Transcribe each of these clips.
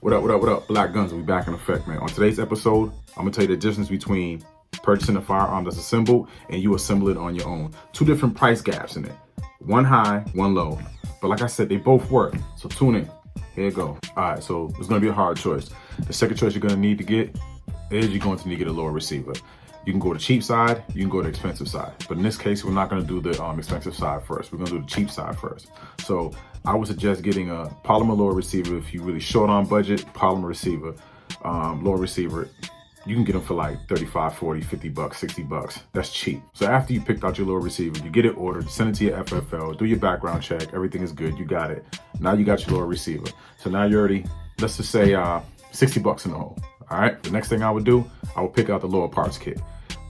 What up, what up, what up? Black Guns, we back in effect, man. On today's episode, I'm gonna tell you the difference between purchasing a firearm that's assembled and you assemble it on your own. Two different price gaps in it. One high, one low. But like I said, they both work. So tune in. Here you go. All right, so it's gonna be a hard choice. The second choice you're gonna need to get is you're going to need to get a lower receiver. You can go to cheap side, you can go to expensive side. But in this case, we're not gonna do the expensive side first. We're gonna do the cheap side first. So I would suggest getting a polymer lower receiver if you're really short on budget. Polymer receiver, lower receiver, you can get them for like 35, 40, 50 bucks, 60 bucks. That's cheap. So after you picked out your lower receiver, you get it ordered, send it to your FFL, do your background check, everything is good, you got it. Now you got your lower receiver. So now you're already, let's just say 60 bucks in the hole. All right, the next thing I would do, I would pick out the lower parts kit.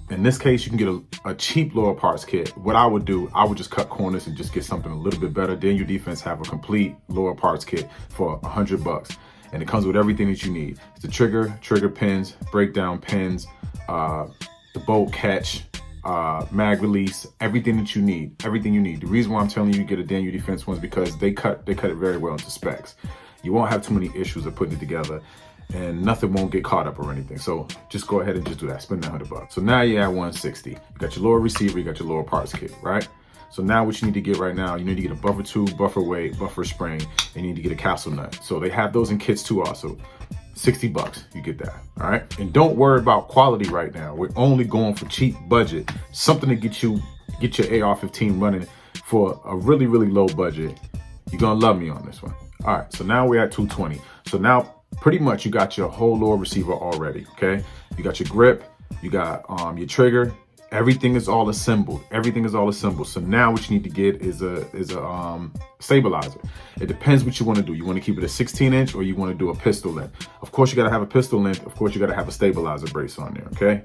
In this case, you can get a cheap lower parts kit. What I would do, I would just cut corners and just get something a little bit better. Then your defense have a complete lower parts kit for 100 bucks. And it comes with everything that you need. It's the trigger pins, breakdown pins, the bolt catch, mag release, everything that you need, everything you need. The reason why I'm telling you get a Daniel Defense one is because they cut it very well into specs. You won't have too many issues of putting it together, and nothing won't get caught up or anything. So just go ahead and just do that, spend that 100 bucks. So now you're at 160. You got your lower receiver, you got your lower parts kit, right? So now what you need to get right now, you need to get a buffer tube, buffer weight, buffer spring, and you need to get a capsule nut. So they have those in kits too also. 60 bucks, you get that, all right? And don't worry about quality right now. We're only going for cheap budget, something to get your AR-15 running for a really, really low budget. You're gonna love me on this one. All right, so now we're at 220. So now pretty much you got your whole lower receiver already, okay? You got your grip, you got your trigger, everything is all assembled. Everything is all assembled. So now what you need to get is a stabilizer. It depends what you want to do. You want to keep it a 16-inch or you want to do a pistol length. Of course, you got to have a pistol length. Of course, you got to have a stabilizer brace on there, okay?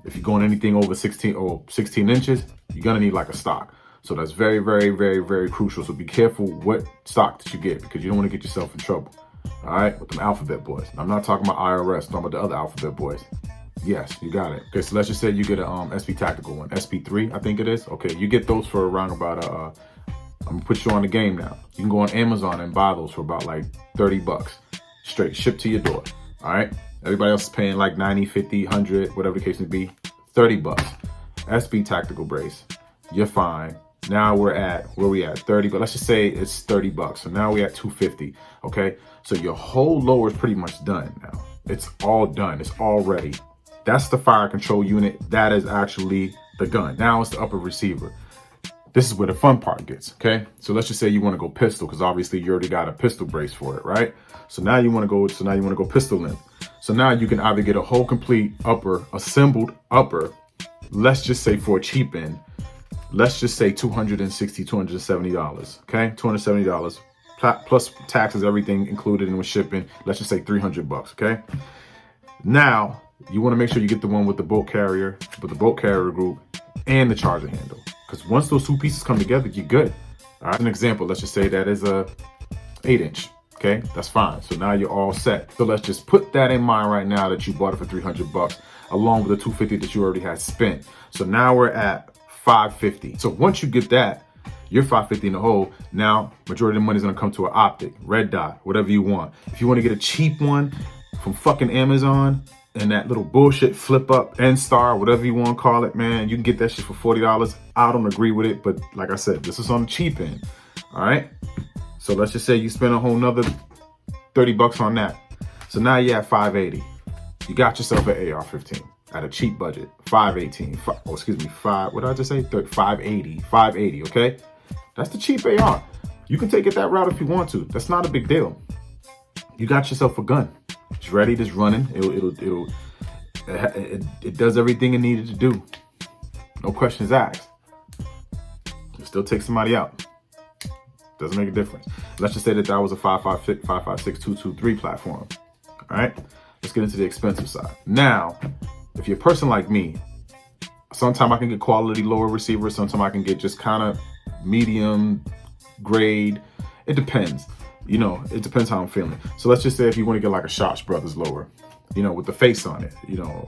If you're going anything over 16 inches, you're going to need like a stock. So that's very, very, very, very crucial. So be careful what stock that you get because you don't want to get yourself in trouble. All right, with them alphabet boys. I'm not talking about IRS, I'm talking about the other alphabet boys. Yes, you got it. Okay, so let's just say you get a SP tactical one, SP3, I think it is. Okay, you get those for around about I'm gonna put you on the game now. You can go on Amazon and buy those for about like 30 bucks, straight shipped to your door. All right, everybody else is paying like 90, 50, 100, whatever the case may be. 30 bucks. SP tactical brace, you're fine. Now we're at, where we at, 30, but let's just say it's 30 bucks. So now we're at 250, okay? So your whole lower is pretty much done now. It's all done, it's all ready. That's the fire control unit. That is actually the gun. Now it's the upper receiver. This is where the fun part gets, okay? So let's just say you wanna go pistol, because obviously you already got a pistol brace for it, right? So now you wanna go pistol length. So now you can either get a whole complete upper, assembled upper, let's just say for a cheap end, let's just say $260, $270, okay? $270 plus taxes, everything included and with shipping. Let's just say 300 bucks, okay? Now, you wanna make sure you get the one with the bolt carrier, group, and the charger handle. Because once those two pieces come together, you're good. All right, an example, let's just say that is a 8-inch, okay? That's fine, so now you're all set. So let's just put that in mind right now that you bought it for 300 bucks, along with the 250 that you already had spent. So now we're at 550. So once you get that, you're 550 in the hole. Now, majority of the money is gonna come to an optic, red dot, whatever you want. If you wanna get a cheap one from fucking Amazon and that little bullshit flip up N-Star, whatever you wanna call it, man, you can get that shit for $40. I don't agree with it, but like I said, this is on the cheap end, all right? So let's just say you spend a whole nother 30 bucks on that. So now you're at 580. You got yourself an AR-15. At a cheap budget, 518, what did I just say? 580, okay? That's the cheap AR. You can take it that route if you want to. That's not a big deal. You got yourself a gun. It's ready, it's running. It does everything it needed to do. No questions asked. It still takes somebody out. Doesn't make a difference. Let's just say that was a 5.56, 223 platform, all right? Let's get into the expensive side. Now, if you're a person like me, sometimes I can get quality lower receivers, sometimes I can get just kind of medium grade. It depends, it depends how I'm feeling. So let's just say if you want to get like a Shots Brothers lower, with the face on it,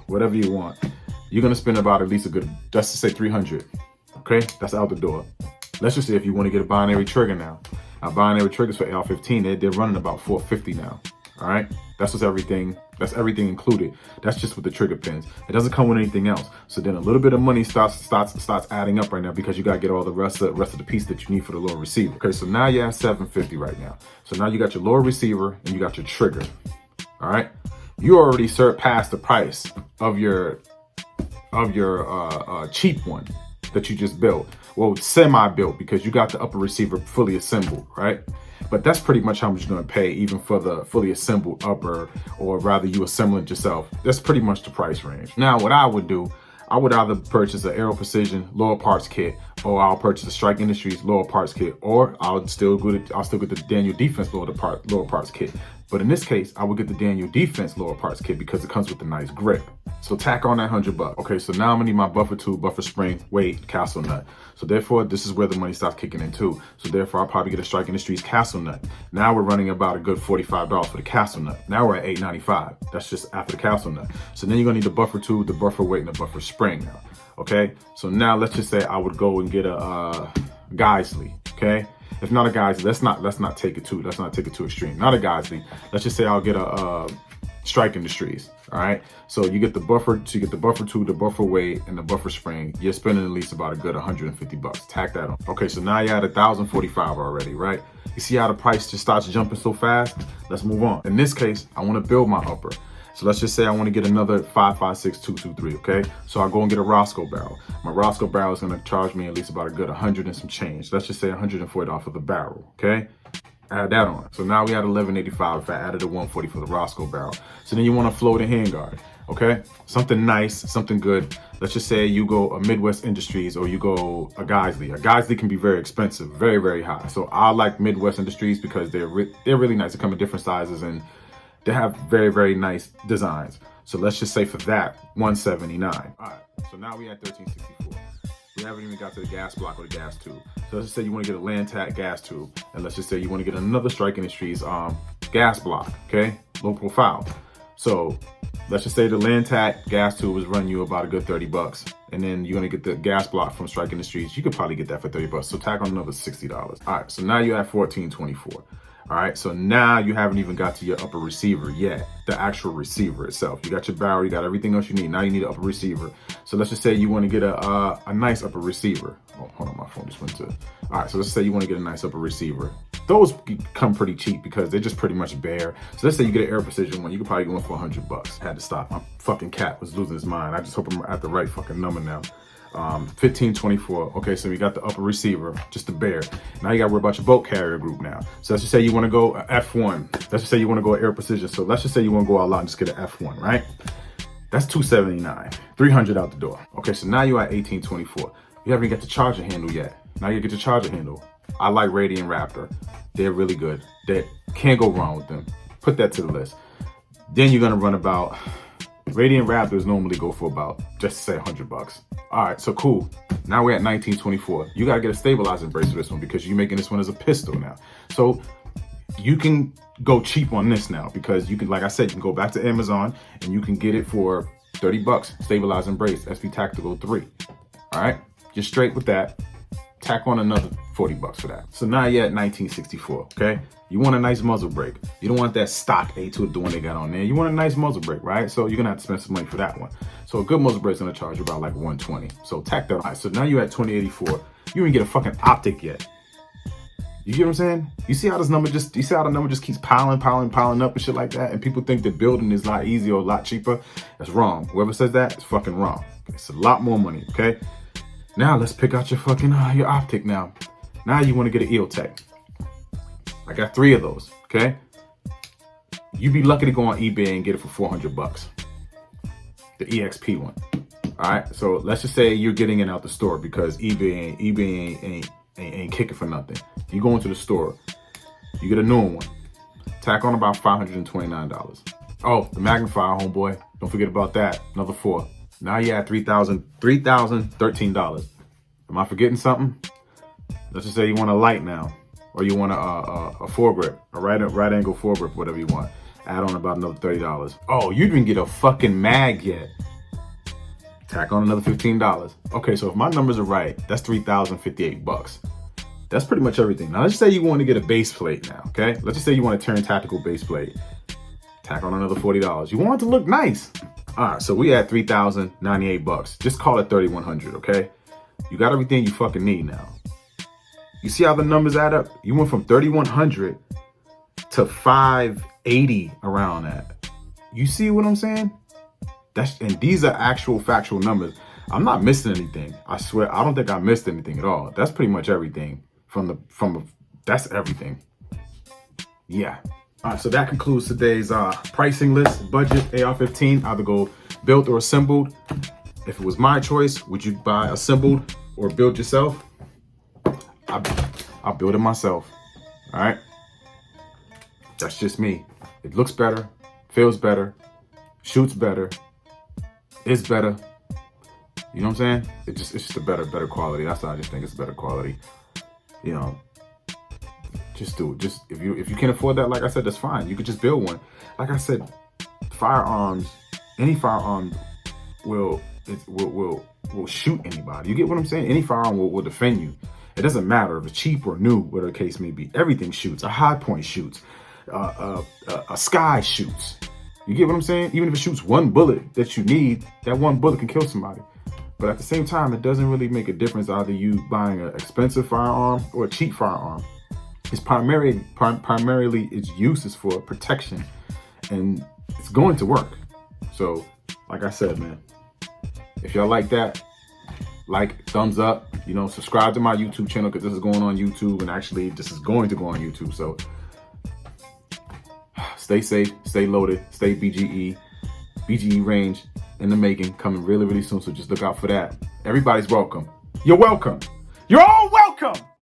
whatever you want, you're gonna spend about at least let's just say 300, okay? That's out the door. Let's just say if you want to get a binary trigger now. Our binary triggers for AR-15, they're running about 450 now. All right, that's everything included. That's just with the trigger pins. It doesn't come with anything else. So then a little bit of money starts adding up right now because you got to get all the rest of the piece that you need for the lower receiver. Okay, so now you have 750 right now. So now you got your lower receiver and you got your trigger. All right, you already surpassed the price of your cheap one that you just built. Well, semi-built, because you got the upper receiver fully assembled, right? But that's pretty much how much you're gonna pay even for the fully assembled upper, or rather you assemble it yourself. That's pretty much the price range. Now, what I would do, I would either purchase an Aero Precision lower parts kit, or I'll purchase a Strike Industries lower parts kit, or I'll still get the Daniel Defense lower parts kit. But in this case, I would get the Daniel Defense lower parts kit because it comes with a nice grip. So tack on that $100. Okay, so now I'm gonna need my buffer tube, buffer spring, weight, castle nut. So therefore, this is where the money starts kicking in too. So therefore, I'll probably get a Strike Industries castle nut. Now we're running about a good $45 for the castle nut. Now we're at $8.95. That's just after the castle nut. So then you're gonna need the buffer tube, the buffer weight, and the buffer spring now. Okay, so now let's just say I would go and get a Geisley. Okay, if not a Geisley, let's not take it too extreme. Not a Geisley. Let's just say I'll get a Strike Industries. All right, so you get the buffer tube, the buffer weight, and the buffer spring. You're spending at least about a good $150. Tack that on. Okay, so now you're at $1,045 already, right? You see how the price just starts jumping so fast? Let's move on. In this case, I want to build my upper. So let's just say I want to get another 5.56 okay? So I'll go and get a Roscoe barrel. My Roscoe barrel is going to charge me at least about a good 100 and some change. Let's just say $140 for the barrel, okay? Add that on. So now we had $11.85 if I added a 140 for the Roscoe barrel. So then you want to float a handguard, okay? Something nice, something good. Let's just say you go a Midwest Industries or you go a Geisley. A Geisley can be very expensive, very, very high. So I like Midwest Industries because they're really nice. They come in different sizes and they have very, very nice designs. So let's just say for that, $179. All right, so now we at $13.64. We haven't even got to the gas block or the gas tube. So let's just say you want to get a Lantac gas tube. And let's just say you want to get another Strike Industries gas block, okay? Low profile. So let's just say the Lantac gas tube is running you about a good $30. And then you're going to get the gas block from Strike Industries. You could probably get that for $30. So tack on another $60. All right, so now you're at $14.24. All right, so now you haven't even got to your upper receiver yet, the actual receiver itself. You got your barrel, you got everything else you need. Now you need an upper receiver. So let's just say you want to get a nice upper receiver. Oh, hold on, my phone just went to. All right, so let's say you want to get a nice upper receiver. Those come pretty cheap because they're just pretty much bare. So let's say you get an Aero Precision one, you could probably go in for $100. Had to stop. My fucking cat was losing his mind. I just hope I'm at the right fucking number now. 1524. Okay, so we got the upper receiver, just the bare. Now you got to worry about your boat carrier group now. So let's just say you want to go F1. Let's just say you want to go Aero Precision. So let's just say you want to go all out and just get an F1, right? That's $279, $300 out the door. Okay, so now you're at 1824. You haven't even got the charger handle yet. Now you get the charger handle. I like Radiant Raptor. They're really good. They can't go wrong with them. Put that to the list. Then you're gonna run about. Radiant Raptors normally go for about, just to say, $100. All right, so cool. Now we're at 1924. You gotta get a stabilizing brace for this one because you're making this one as a pistol now. So you can go cheap on this now because you can, like I said, you can go back to Amazon and you can get it for $30. Stabilizing brace, SP Tactical 3. All right, just straight with that. Tack on another $40 for that. So now you're at 1964, okay? You want a nice muzzle brake. You don't want that stock A2, the one they got on there. You want a nice muzzle brake, right? So you're gonna have to spend some money for that one. So a good muzzle brake is gonna charge you about like $120. So tack that on. All right, so now you're at 2084. You didn't get a fucking optic yet. You get what I'm saying? You see how the number just keeps piling up and shit like that? And people think that building is a lot easier or a lot cheaper. That's wrong. Whoever says that is fucking wrong. It's a lot more money, okay? Now let's pick out your fucking your optic now. Now you want to get an EOTech. I got 3 of those, okay? You'd be lucky to go on eBay and get it for $400. The EXP one. All right, so let's just say you're getting it out the store because eBay ain't kicking for nothing. You go into the store, you get a newer one. Tack on about $529. Oh, the magnifier, homeboy. Don't forget about that. Another 4. Now you're at $3,013. Am I forgetting something? Let's just say you want a light now, or you want a foregrip, a right angle foregrip, whatever you want. Add on about another $30. Oh, you didn't get a fucking mag yet. Tack on another $15. Okay, so if my numbers are right, that's $3,058. That's pretty much everything. Now let's just say you want to get a base plate now, okay? Let's just say you want to turn tactical base plate. Tack on another $40. You want it to look nice. All right, so we at $3,098. Just call it $3,100, okay? You got everything you fucking need now. You see how the numbers add up? You went from 3,100 to 580 around that. You see what I'm saying? And these are actual factual numbers. I'm not missing anything. I swear, I don't think I missed anything at all. That's pretty much everything that's everything. Yeah. All right, so that concludes today's pricing list. Budget AR-15, either go built or assembled. If it was my choice, would you buy assembled or build yourself? I'll build it myself. All right. That's just me. It looks better, feels better, shoots better, is better. You know what I'm saying? It's just a better quality. That's why I just think it's better quality. You know, just do it. Just if you can't afford that, like I said, that's fine. You could just build one. Like I said, firearms, any firearm will shoot anybody. You get what I'm saying? Any firearm will defend you. It doesn't matter if it's cheap or new, whatever the case may be. Everything shoots. A high point shoots. A sky shoots. You get what I'm saying? Even if it shoots one bullet that you need, that one bullet can kill somebody. But at the same time, it doesn't really make a difference either you buying an expensive firearm or a cheap firearm. It's primarily its use is for protection, and it's going to work. So, like I said, man, if y'all like that, like, thumbs up, you know, subscribe to my YouTube channel because this is going on YouTube, and actually this is going to go on YouTube. So stay safe, stay loaded, stay BGE range in the making, coming really, really soon. So just look out for that. Everybody's welcome. You're welcome. You're all welcome.